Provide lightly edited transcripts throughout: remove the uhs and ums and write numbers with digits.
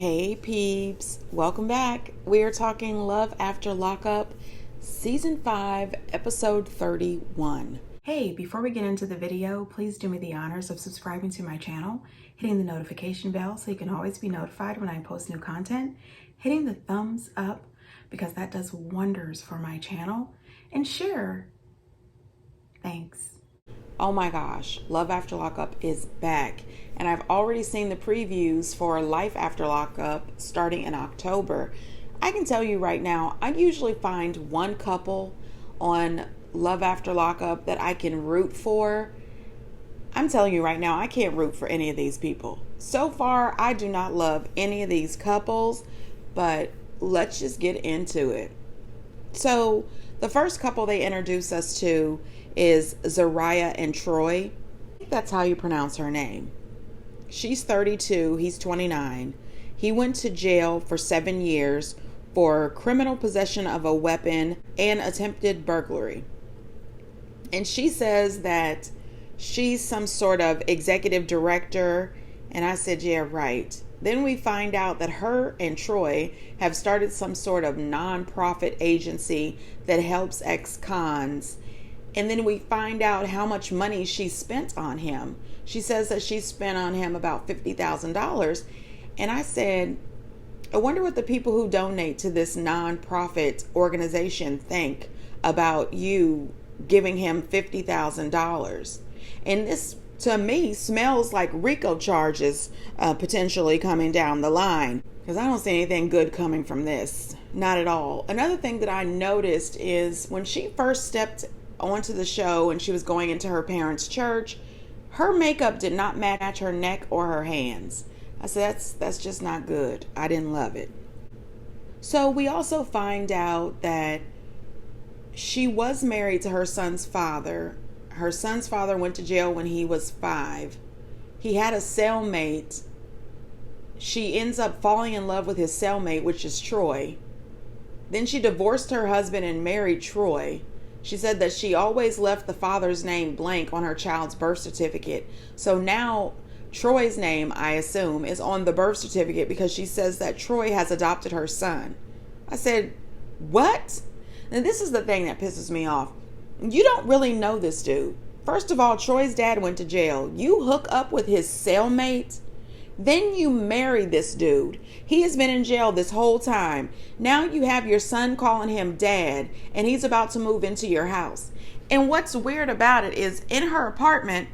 Hey peeps, welcome back. We are talking Love After Lockup, Season 5, Episode 31. Hey, before we get into the video, please do me the honors of subscribing to my channel, hitting the notification bell so you can always be notified when I post new content, hitting the thumbs up because that does wonders for my channel, and share. Thanks. Oh my gosh, Love After Lockup is back. And I've already seen the previews for Life After Lockup starting in October. I can tell you right now, I usually find one couple on Love After Lockup that I can root for. I'm telling you right now, I can't root for any of these people. So far, I do not love any of these couples, but let's just get into it. So the first couple they introduce us to is Zariah and Troy. I think that's how you pronounce her name. She's 32, he's 29. He went to jail for 7 years for criminal possession of a weapon and attempted burglary. And she says that she's some sort of executive director. And I said, yeah, right. Then we find out that her and Troy have started some sort of nonprofit agency that helps ex-cons. And then we find out how much money she spent on him. She says that she spent on him about $50,000. And I said, I wonder what the people who donate to this nonprofit organization think about you giving him $50,000. And this, to me, smells like RICO charges potentially coming down the line. Because I don't see anything good coming from this. Not at all. Another thing that I noticed is when she first stepped onto the show and she was going into her parents' church, her makeup did not match her neck or her hands. I said, that's just not good. I didn't love it. So we also find out that she was married to her son's father. Her son's father went to jail when he was 5. He had a cellmate. She ends up falling in love with his cellmate, which is Troy. Then she divorced her husband and married Troy. She said that she always left the father's name blank on her child's birth certificate. So now Troy's name, I assume, is on the birth certificate because she says that Troy has adopted her son. I said, what? And this is the thing that pisses me off. You don't really know this dude. First of all, Troy's dad went to jail. You hook up with his cellmate. Then you marry this dude. He has been in jail this whole time. Now you have your son calling him dad, and he's about to move into your house. And what's weird about it is in her apartment,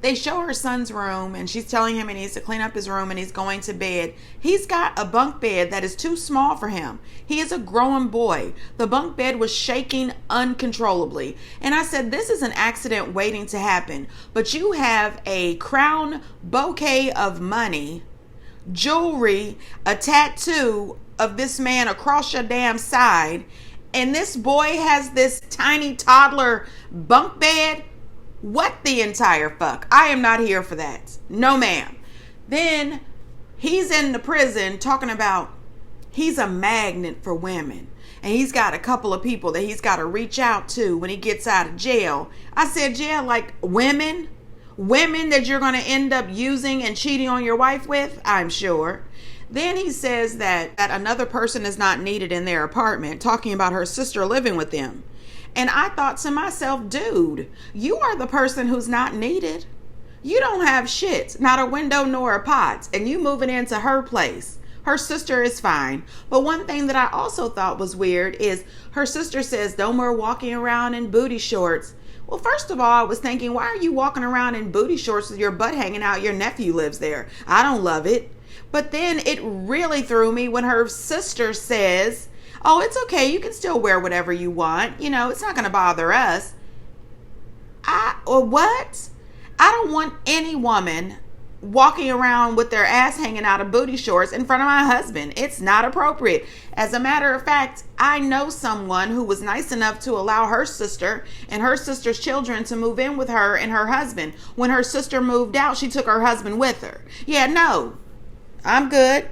they show her son's room, and she's telling him he needs to clean up his room and he's going to bed. He's got a bunk bed that is too small for him. He is a grown boy. The bunk bed was shaking uncontrollably. And I said, this is an accident waiting to happen. But you have a crown bouquet of money, jewelry, a tattoo of this man across your damn side. And this boy has this tiny toddler bunk bed. What the entire fuck? I am not here for that. No, ma'am. Then he's in the prison talking about he's a magnet for women. And he's got a couple of people that he's got to reach out to when he gets out of jail. I said, yeah, like women? Women that you're going to end up using and cheating on your wife with? I'm sure. Then he says that another person is not needed in their apartment, talking about her sister living with them. And I thought to myself, dude, you are the person who's not needed. You don't have shit, not a window nor a pot, and you moving into her place. Her sister is fine. But one thing that I also thought was weird is her sister says no more walking around in booty shorts. Well, first of all, I was thinking, why are you walking around in booty shorts with your butt hanging out? Your nephew lives there. I don't love it. But then it really threw me when her sister says, oh, it's okay. You can still wear whatever you want. You know, it's not going to bother us. What? I don't want any woman walking around with their ass hanging out of booty shorts in front of my husband. It's not appropriate. As a matter of fact, I know someone who was nice enough to allow her sister and her sister's children to move in with her and her husband. When her sister moved out, she took her husband with her. Yeah, no, I'm good.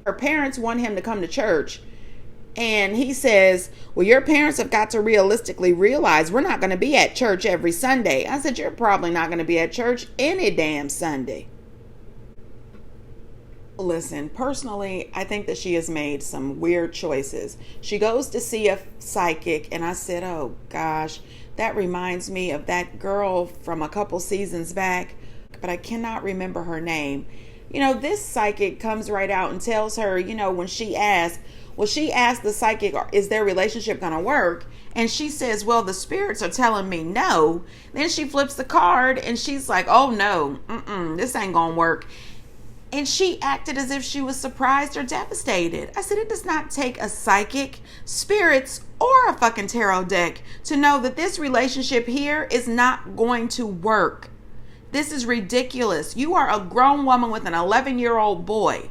Her parents want him to come to church. And he says, well, your parents have got to realistically realize we're not going to be at church every Sunday. I said, you're probably not going to be at church any damn Sunday. Listen, personally, I think that she has made some weird choices. She goes to see a psychic, and I said, oh gosh, that reminds me of that girl from a couple seasons back, but I cannot remember her name. This psychic comes right out and tells her, when she asked the psychic, is their relationship going to work? And she says, well, the spirits are telling me no. Then she flips the card and she's like, oh no, this ain't going to work. And she acted as if she was surprised or devastated. I said, it does not take a psychic, spirits, or a fucking tarot deck to know that this relationship here is not going to work. This is ridiculous. You are a grown woman with an 11-year-old boy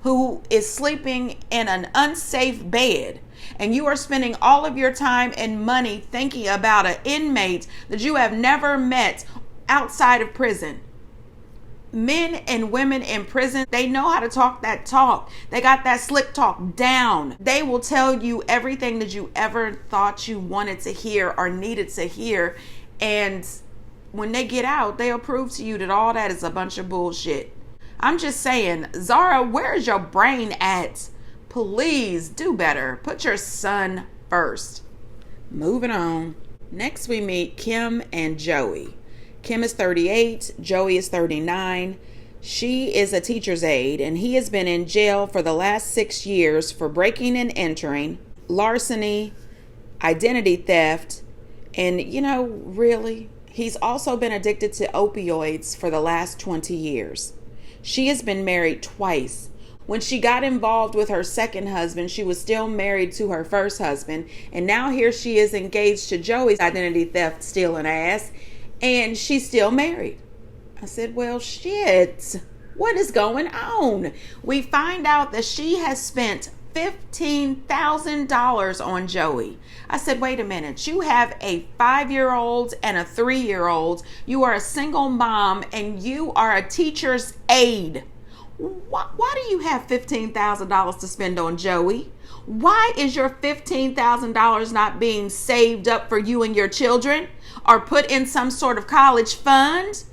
who is sleeping in an unsafe bed, and you are spending all of your time and money thinking about an inmate that you have never met outside of prison. Men and women in prison, they know how to talk that talk. They got that slick talk down. They will tell you everything that you ever thought you wanted to hear or needed to hear. And when they get out, they'll prove to you that all that is a bunch of bullshit. I'm just saying, Zara, where's your brain at? Please do better. Put your son first. Moving on. Next we meet Kim and Joey. Kim is 38, Joey is 39. She is a teacher's aide, and he has been in jail for the last 6 years for breaking and entering, larceny, identity theft, and really, he's also been addicted to opioids for the last 20 years. She has been married twice. When she got involved with her second husband, she was still married to her first husband, and now here she is engaged to Joey's identity theft stealing ass, and she's still married. I said, well, shit, what is going on? We find out that she has spent $15,000 on Joey. I said, wait a minute. You have a 5-year-old and a 3-year-old. You are a single mom, and you are a teacher's aide. Why do you have $15,000 to spend on Joey? Why is your $15,000 not being saved up for you and your children, or put in some sort of college fund,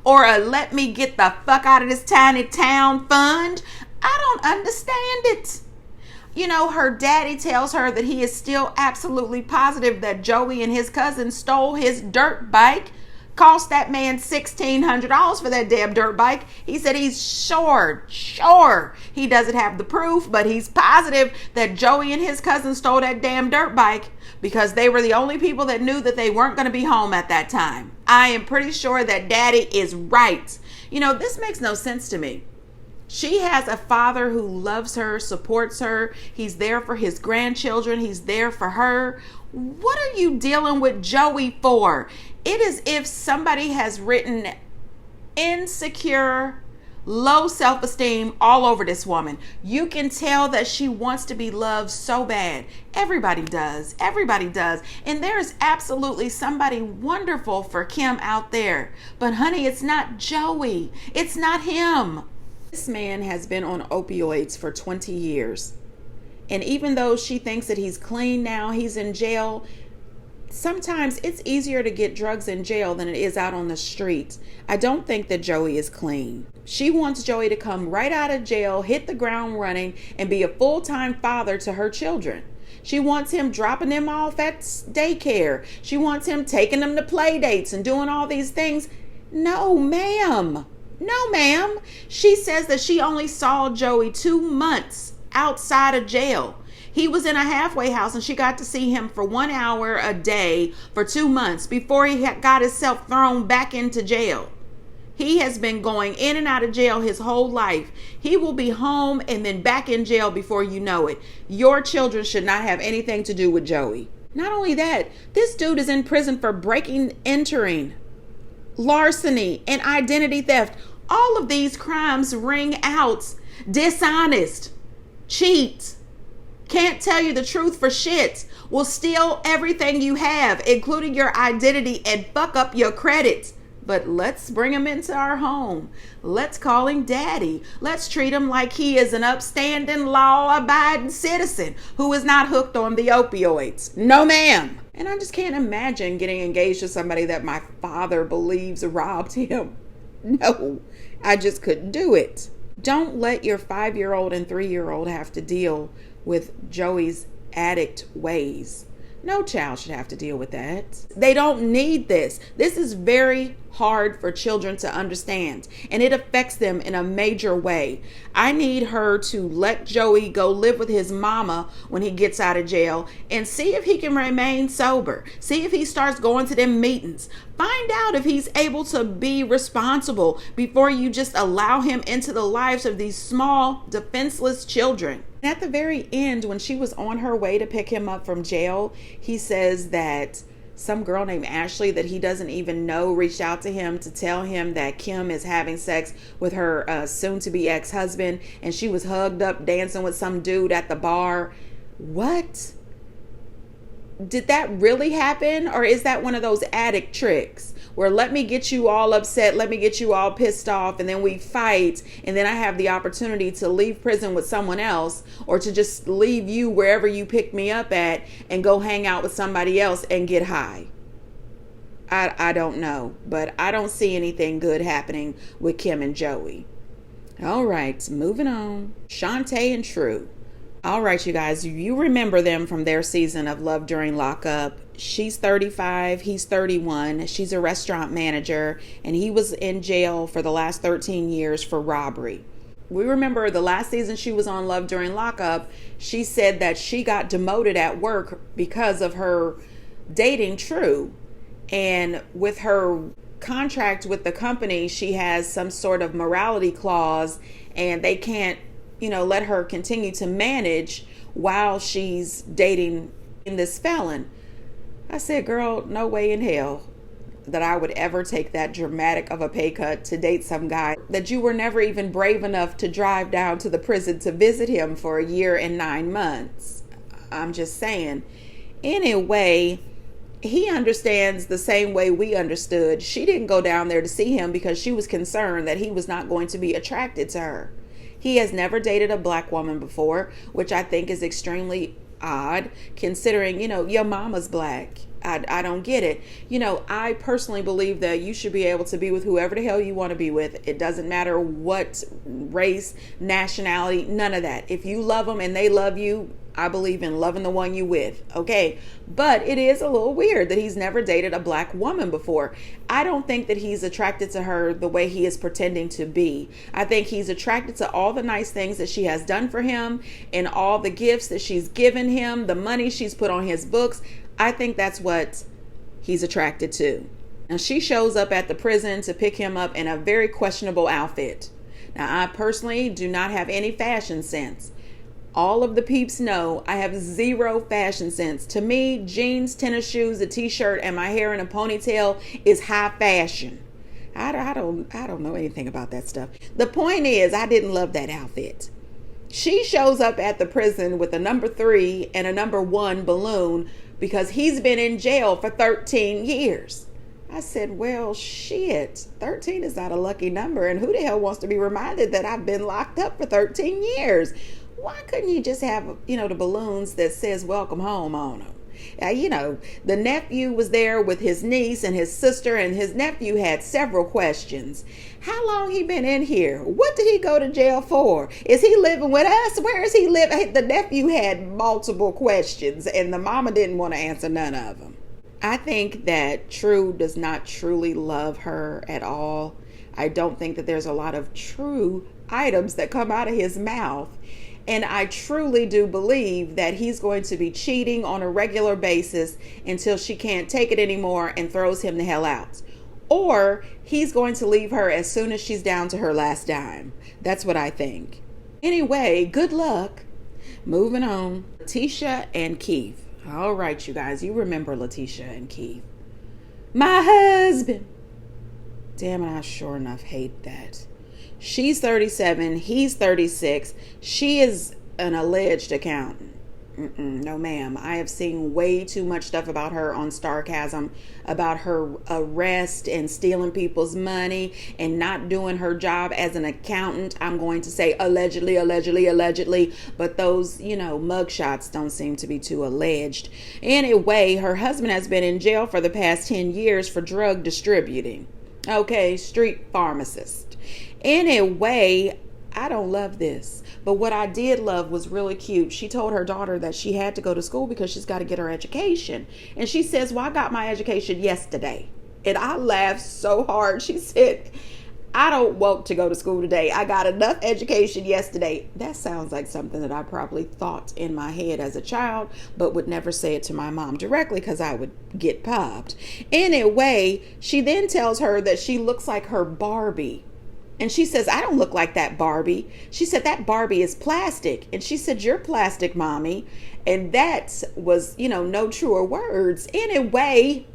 or a let me get the fuck out of this tiny town fund? I don't understand it. Her daddy tells her that he is still absolutely positive that Joey and his cousin stole his dirt bike. Cost that man $1,600 for that damn dirt bike. He said he's sure he doesn't have the proof, but he's positive that Joey and his cousin stole that damn dirt bike because they were the only people that knew that they weren't going to be home at that time. I am pretty sure that daddy is right. This makes no sense to me. She has a father who loves her, supports her. He's there for his grandchildren. He's there for her. What are you dealing with Joey for? It is if somebody has written insecure, low self-esteem all over this woman. You can tell that she wants to be loved so bad. Everybody does. And there is absolutely somebody wonderful for Kim out there. But honey, it's not Joey. It's not him. This man has been on opioids for 20 years. And even though she thinks that he's clean now, he's in jail, sometimes it's easier to get drugs in jail than it is out on the streets. I don't think that Joey is clean. She wants Joey to come right out of jail, hit the ground running, and be a full-time father to her children. She wants him dropping them off at daycare. She wants him taking them to play dates and doing all these things. No, ma'am. She says that she only saw Joey 2 months outside of jail. He was in a halfway house and she got to see him for 1 hour a day for 2 months before he got himself thrown back into jail. He has been going in and out of jail his whole life. He will be home and then back in jail before you know it. Your children should not have anything to do with Joey. Not only that, this dude is in prison for breaking, entering, larceny, and identity theft. All of these crimes ring out dishonest, cheat, can't tell you the truth for shit, will steal everything you have, including your identity, and fuck up your credit. But let's bring him into our home. Let's call him daddy. Let's treat him like he is an upstanding, law-abiding citizen who is not hooked on the opioids. No, ma'am. And I just can't imagine getting engaged to somebody that my father believes robbed him. No, I just couldn't do it. Don't let your 5-year-old and 3-year-old have to deal with Joey's addict ways. No child should have to deal with that. They don't need this. This is very hard for children to understand, and it affects them in a major way. I need her to let Joey go live with his mama when he gets out of jail and see if he can remain sober. See if he starts going to them meetings. Find out if he's able to be responsible before you just allow him into the lives of these small, defenseless children. At the very end, when she was on her way to pick him up from jail, he says that some girl named Ashley that he doesn't even know reached out to him to tell him that Kim is having sex with her soon-to-be ex-husband, and she was hugged up dancing with some dude at the bar. What? Did that really happen? Or is that one of those addict tricks where let me get you all upset, let me get you all pissed off, and then we fight, and then I have the opportunity to leave prison with someone else, or to just leave you wherever you pick me up at and go hang out with somebody else and get high? I don't know, but I don't see anything good happening with Kim and Joey. All right, moving on. Shantae and True. All right, you guys, you remember them from their season of Love During Lockup. She's 35, he's 31. She's a restaurant manager, and he was in jail for the last 13 years for robbery. We remember the last season she was on Love During Lockup, she said that she got demoted at work because of her dating True. And with her contract with the company, she has some sort of morality clause, and they can't let her continue to manage while she's dating this felon. I said, girl, no way in hell that I would ever take that dramatic of a pay cut to date some guy that you were never even brave enough to drive down to the prison to visit him for a year and 9 months. I'm just saying. Anyway, he understands the same way we understood. She didn't go down there to see him because she was concerned that he was not going to be attracted to her. He has never dated a black woman before, which I think is extremely odd considering, your mama's black. I don't get it. I personally believe that you should be able to be with whoever the hell you want to be with. It doesn't matter what race, nationality, none of that. If you love them and they love you, I believe in loving the one you with. Okay. But it is a little weird that he's never dated a black woman before. I don't think that he's attracted to her the way he is pretending to be. I think he's attracted to all the nice things that she has done for him and all the gifts that she's given him, the money she's put on his books. I think that's what he's attracted to. Now, she shows up at the prison to pick him up in a very questionable outfit. Now, I personally do not have any fashion sense. All of the peeps know I have zero fashion sense. To me, jeans, tennis shoes, a t-shirt, and my hair in a ponytail is high fashion. I don't know anything about that stuff. The point is, I didn't love that outfit. She shows up at the prison with a number 3 and a number 1 balloon because he's been in jail for 13 years. I said, well, shit, 13 is not a lucky number. And who the hell wants to be reminded that I've been locked up for 13 years? Why couldn't you just have, the balloons that says welcome home on them? The nephew was there with his niece and his sister, and his nephew had several questions. How long he been in here? What did he go to jail for? Is he living with us? Where is he living? The nephew had multiple questions, and the mama didn't want to answer none of them. I think that True does not truly love her at all. I don't think that there's a lot of true items that come out of his mouth. And I truly do believe that he's going to be cheating on a regular basis until she can't take it anymore and throws him the hell out. Or he's going to leave her as soon as she's down to her last dime. That's what I think. Anyway, good luck. Moving on. Leticia and Keith. All right, you guys, you remember Leticia and Keith. My husband. Damn it, I sure enough hate that. She's 37, he's 36. She is an alleged accountant. No, ma'am. I have seen way too much stuff about her on Starcasm, about her arrest and stealing people's money and not doing her job as an accountant. I'm going to say allegedly, but those, mugshots don't seem to be too alleged. Anyway, her husband has been in jail for the past 10 years for drug distributing. Okay, street pharmacist. Anyway, I don't love this. But what I did love was really cute. She told her daughter that she had to go to school because she's got to get her education. And she says, well, I got my education yesterday. And I laughed so hard. She said, I don't want to go to school today. I got enough education yesterday. That sounds like something that I probably thought in my head as a child, but would never say it to my mom directly because I would get popped. Anyway, she then tells her that she looks like her Barbie. And she says, I don't look like that Barbie. She said, that Barbie is plastic. And she said, you're plastic, mommy. And that was, no truer words. Anyway,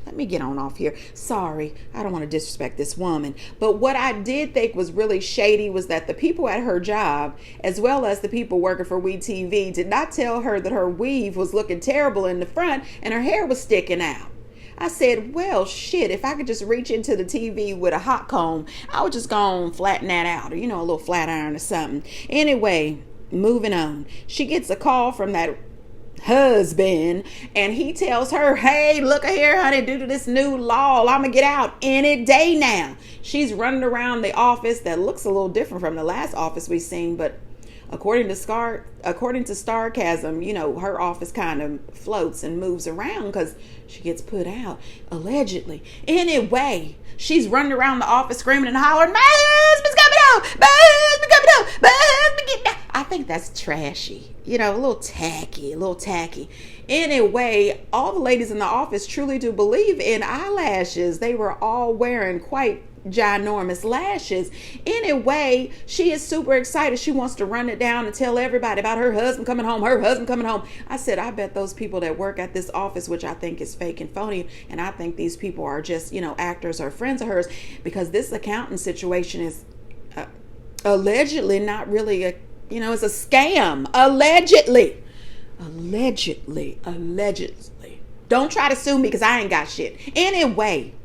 let me get on off here. Sorry, I don't want to disrespect this woman. But what I did think was really shady was that the people at her job, as well as the people working for WeTV, did not tell her that her weave was looking terrible in the front and her hair was sticking out. I said, well, shit, if I could just reach into the TV with a hot comb, I would just go and flatten that out, or, a little flat iron or something. Anyway, moving on. She gets a call from that husband and he tells her, hey, look here, honey, due to this new law, I'm gonna get out any day now. She's running around the office that looks a little different from the last office we've seen, but according to Starcasm, her office kind of floats and moves around because she gets put out, allegedly. Anyway, she's running around the office screaming and hollering, my husband's coming home, my husband's coming home, my husband getting out. I think that's trashy, a little tacky. Anyway, all the ladies in the office truly do believe in eyelashes. They were all wearing quite ginormous lashes. Anyway, she is super excited. She wants to run it down and tell everybody about her husband coming home. I said, I bet those people that work at this office, which I think is fake and phony, and I think these people are just, actors or friends of hers, because this accountant situation is allegedly not really it's a scam. Allegedly. Don't try to sue me because I ain't got shit. Anyway,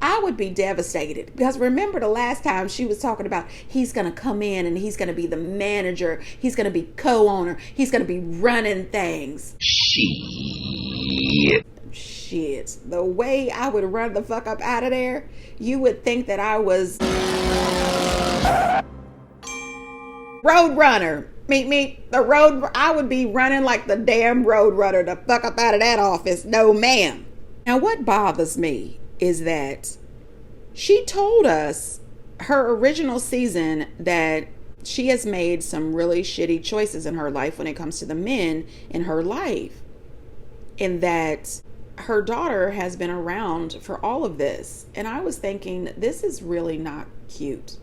I would be devastated because remember the last time she was talking about he's going to come in and he's going to be the manager. He's going to be co-owner. He's going to be running things. Shit. The way I would run the fuck up out of there, you would think that I was road runner. Meet me, I would be running like the damn road runner to fuck up out of that office. No, ma'am. Now, what bothers me is that she told us her original season that she has made some really shitty choices in her life when it comes to the men in her life, and that her daughter has been around for all of this. And I was thinking, this is really not cute.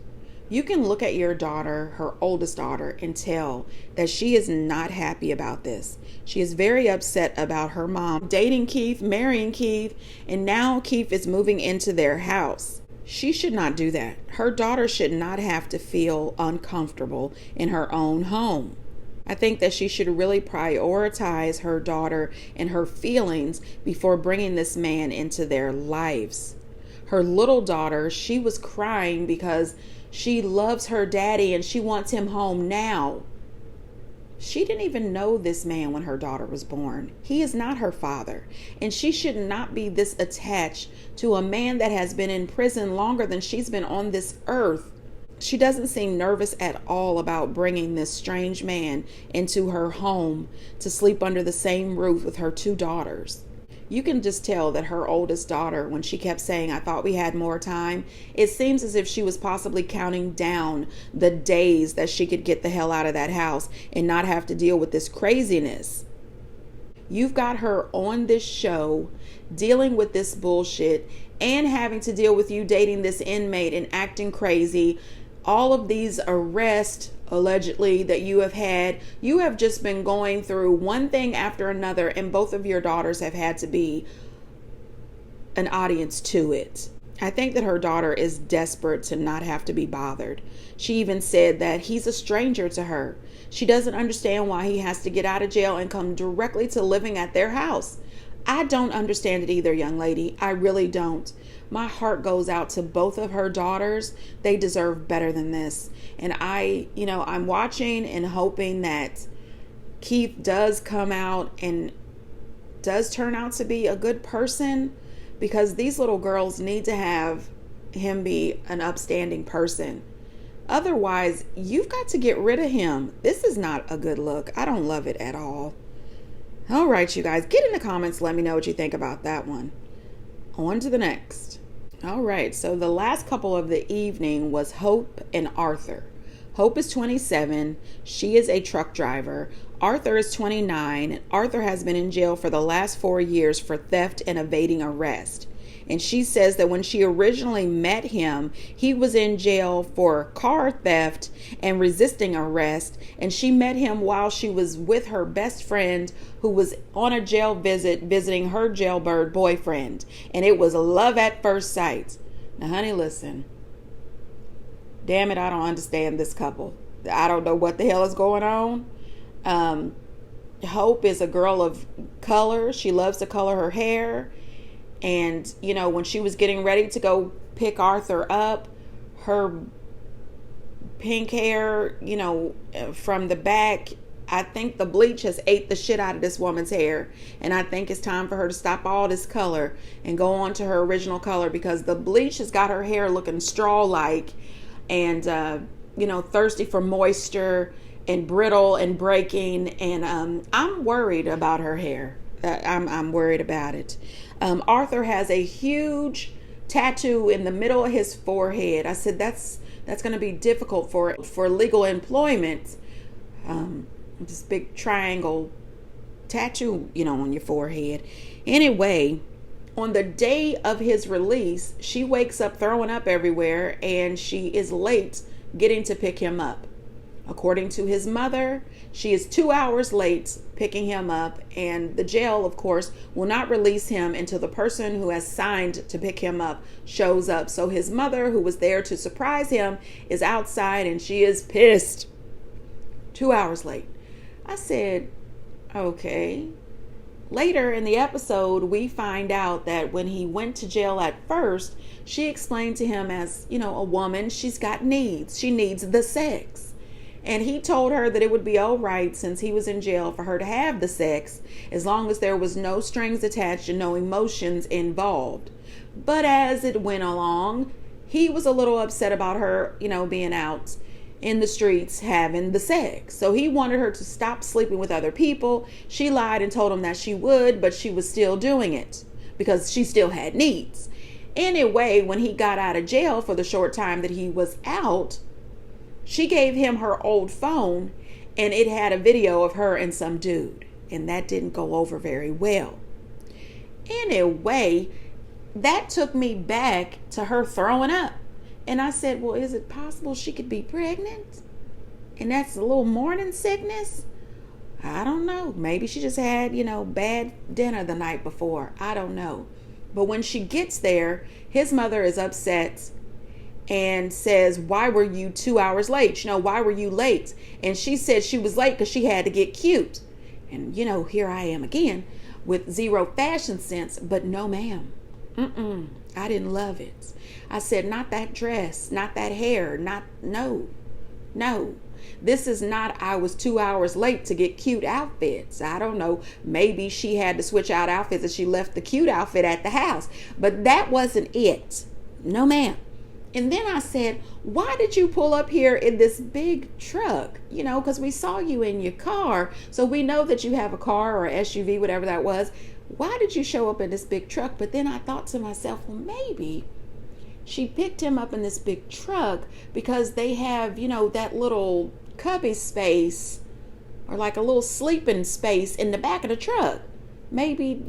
You can look at your daughter, her oldest daughter, and tell that she is not happy about this. She is very upset about her mom dating Keith, marrying Keith, and now Keith is moving into their house. She should not do that. Her daughter should not have to feel uncomfortable in her own home. I think that she should really prioritize her daughter and her feelings before bringing this man into their lives. Her little daughter, she was crying because she loves her daddy and she wants him home now. She didn't even know this man when her daughter was born. He is not her father. And she should not be this attached to a man that has been in prison longer than she's been on this earth. She doesn't seem nervous at all about bringing this strange man into her home to sleep under the same roof with her two daughters. You can just tell that her oldest daughter, when she kept saying, I thought we had more time, it seems as if she was possibly counting down the days that she could get the hell out of that house and not have to deal with this craziness. You've got her on this show dealing with this bullshit and having to deal with you dating this inmate and acting crazy. All of these arrests, allegedly, that you have just been going through one thing after another, and both of your daughters have had to be an audience to it. I think that her daughter is desperate to not have to be bothered. She even said that he's a stranger to her. She doesn't understand why he has to get out of jail and come directly to living at their house. I don't understand it either, young lady. I really don't. My heart goes out to both of her daughters. They deserve better than this. And I'm watching and hoping that Keith does come out and does turn out to be a good person, because these little girls need to have him be an upstanding person. Otherwise, you've got to get rid of him. This is not a good look. I don't love it at all. All right, you guys, get in the comments. Let me know what you think about that one. On to the next. All right, so the last couple of the evening was Hope and Arthur. Hope is 27. She is a truck driver. Arthur is 29. Arthur has been in jail for the last 4 years for theft and evading arrest. And she says that when she originally met him, he was in jail for car theft and resisting arrest. And she met him while she was with her best friend who was on a jail visit visiting her jailbird boyfriend. And it was love at first sight. Now, honey, listen. Damn it, I don't understand this couple. I don't know what the hell is going on. Hope is a girl of color. She loves to color her hair. And, when she was getting ready to go pick Arthur up, her pink hair, from the back, I think the bleach has ate the shit out of this woman's hair. And I think it's time for her to stop all this color and go on to her original color, because the bleach has got her hair looking straw-like and, thirsty for moisture and brittle and breaking. And I'm worried about her hair. I'm worried about it. Arthur has a huge tattoo in the middle of his forehead. I said that's going to be difficult for legal employment. This big triangle tattoo, on your forehead. Anyway, on the day of his release, she wakes up throwing up everywhere, and she is late getting to pick him up. According to his mother, she is 2 hours late picking him up, and the jail, of course, will not release him until the person who has signed to pick him up shows up. So his mother, who was there to surprise him, is outside, and she is pissed. 2 hours late. I said, okay. Later in the episode, we find out that when he went to jail at first, she explained to him as, a woman, she's got needs. She needs the sex. And he told her that it would be all right, since he was in jail, for her to have the sex as long as there was no strings attached and no emotions involved. But as it went along, he was a little upset about her, being out in the streets having the sex. So he wanted her to stop sleeping with other people. She lied and told him that she would, but she was still doing it because she still had needs. Anyway, when he got out of jail for the short time that he was out, she gave him her old phone, and it had a video of her and some dude. And that didn't go over very well. Anyway, that took me back to her throwing up. And I said, well, is it possible she could be pregnant? And that's a little morning sickness? I don't know. Maybe she just had, bad dinner the night before. I don't know. But when she gets there, his mother is upset and says, why were you 2 hours late? Why were you late? And she said she was late because she had to get cute. And, here I am again with zero fashion sense, but no, ma'am. I didn't love it. I said, not that dress, not that hair, no. This is not, I was 2 hours late to get cute outfits. I don't know. Maybe she had to switch out outfits and she left the cute outfit at the house. But that wasn't it. No, ma'am. And then I said, why did you pull up here in this big truck? Because we saw you in your car. So we know that you have a car or SUV, whatever that was. Why did you show up in this big truck? But then I thought to myself, well, maybe she picked him up in this big truck because they have, that little cubby space or like a little sleeping space in the back of the truck. Maybe,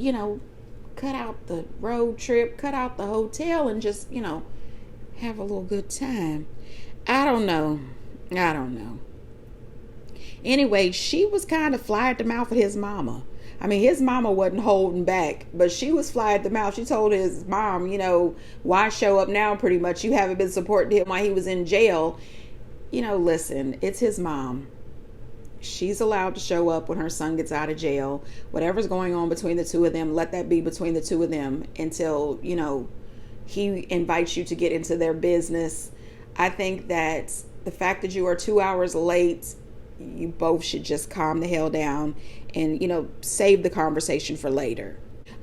cut out the road trip, cut out the hotel, and just, have a little good time. I don't know. Anyway, she was kind of fly at the mouth of his mama. I mean, his mama wasn't holding back, but she was fly at the mouth. She told his mom, why show up now pretty much? You haven't been supporting him while he was in jail. Listen, it's his mom. She's allowed to show up when her son gets out of jail. Whatever's going on between the two of them, let that be between the two of them until, he invites you to get into their business. I think that the fact that you are 2 hours late, you both should just calm the hell down and, save the conversation for later.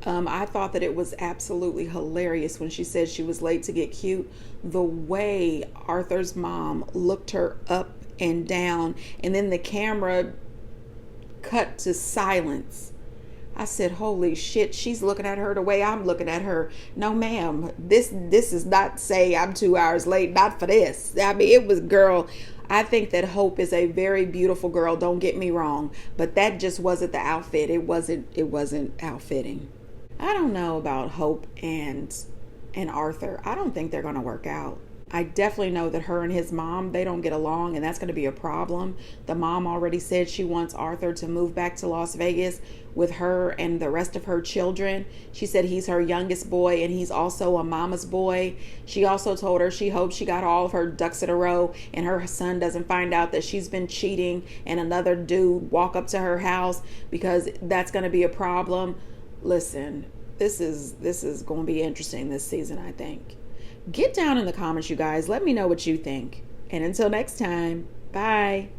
I thought that it was absolutely hilarious when she said she was late to get cute. The way Arthur's mom looked her up and down, and then the camera cut to silence. I said, holy shit, she's looking at her the way I'm looking at her. No, ma'am, this is not say I'm 2 hours late, not for this. I mean, it was, girl, I think that Hope is a very beautiful girl, don't get me wrong, but that just wasn't the outfit. It wasn't outfitting. I don't know about Hope and Arthur. I don't think they're going to work out. I definitely know that her and his mom, they don't get along, and that's going to be a problem. The mom already said she wants Arthur to move back to Las Vegas with her and the rest of her children. She said he's her youngest boy and he's also a mama's boy. She also told her she hopes she got all of her ducks in a row and her son doesn't find out that she's been cheating and another dude walk up to her house, because that's going to be a problem. Listen, this is going to be interesting this season, I think. Get down in the comments, you guys. Let me know what you think. And until next time, bye.